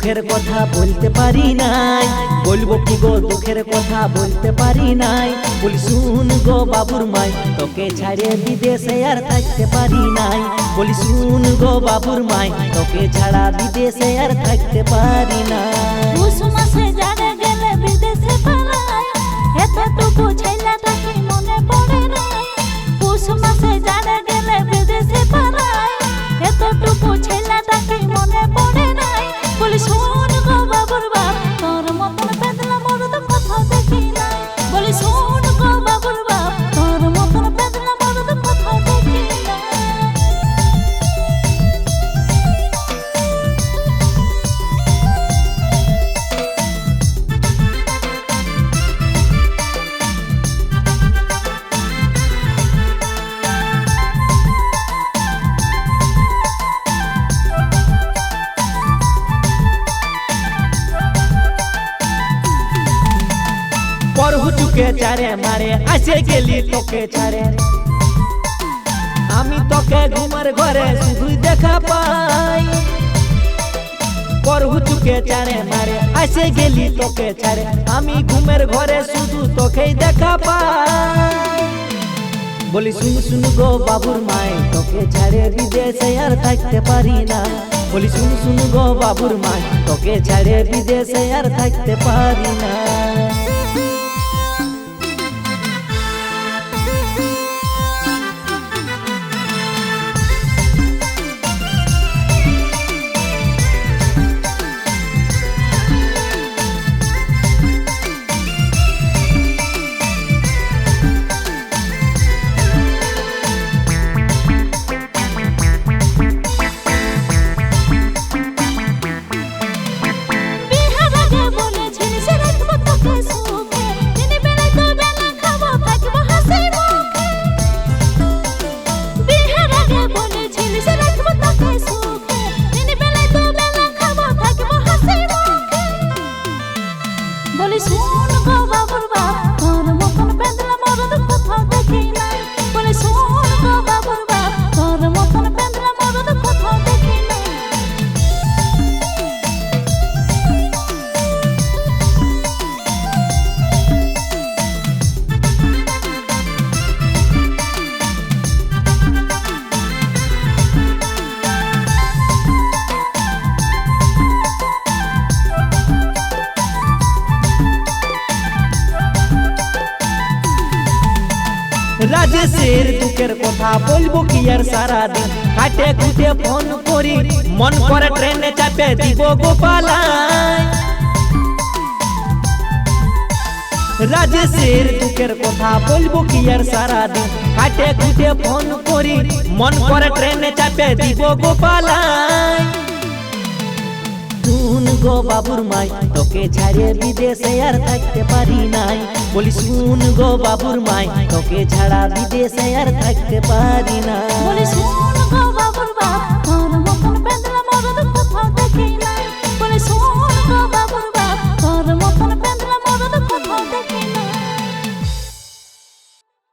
দুঃখের কথা বলতে পারি নাই, বলবো কি গো দুঃখের কথা বলতে পারি নাই। বলি শুন গো বাবুর মাই, তোকে ছাড়ে বিদেশে আর থাকতে পারি নাই। বলি শুন গো বাবুর মাই, তোকে ছাড়া বিদেশে আর থাকতে পারি না। পুষ মাসে যারে গেলে বিদেশে পালাই, এতটুকু ছেলেটা কি মনে পড়ে নাই। পুষ মাসে যারে গেলে বিদেশে পালাই, এতটুকু ছেলেটা কি মনে পড়ে নাই। বলি শোন গো বাবুর বাপ, তোর মতন পেদলা মরদ কোথাও দেখি নাই। বলি শোন গো বাবুর বাপ, তোর মতন পেদলা মরদ কোথাও দেখি নাই। পরহু চুকে চারে মারে আসে গেলি তোকে ছাড়ে, আমি তোকে ঘুমার ঘরে শুধু দেখা পাই। পরহু চুকে চারে মারে আসে গেলি তোকে ছাড়ে, আমি ঘুমের ঘরে শুধু তোকেই দেখা পাই। বলি শুন শুন গো বাবুর মাই, তোকে ছাড়ে বিদেশে আর থাকতে পারি না। বলি শুন শুন গো বাবুর মাই, তোকে ছাড়ে বিদেশে আর থাকতে পারি না। বলি শোন গো বাবুর বাপ, তোর মতন পেদলা মরদ কোথাও দেখি নাই। বলি শোন গো বাবুর বাপ, তোর মতন পেদলা মরদ কোথাও দেখি নাই। রাজেশের দুঃখের কথা বলবো কি আর সারাদিন, কাটে খুঁটে ফোন করি মন করে ট্রেনে চাপে দিব গোপালায়। রাজেশের দুঃখের কথা বলবো কি আর সারাদিন, কাটে খুঁটে ফোন করি মন করে ট্রেনে চাপে দিব গোপালায়। শুন গো বাবুর মাই, তোকে ছাড়ে বিদেশে আর থাকতে পারি নাই। বলি শুন গো বাবুর মাই, তোকে ছাড়া বিদেশে আর থাকতে পারি না। বলি শোন গো বাবুর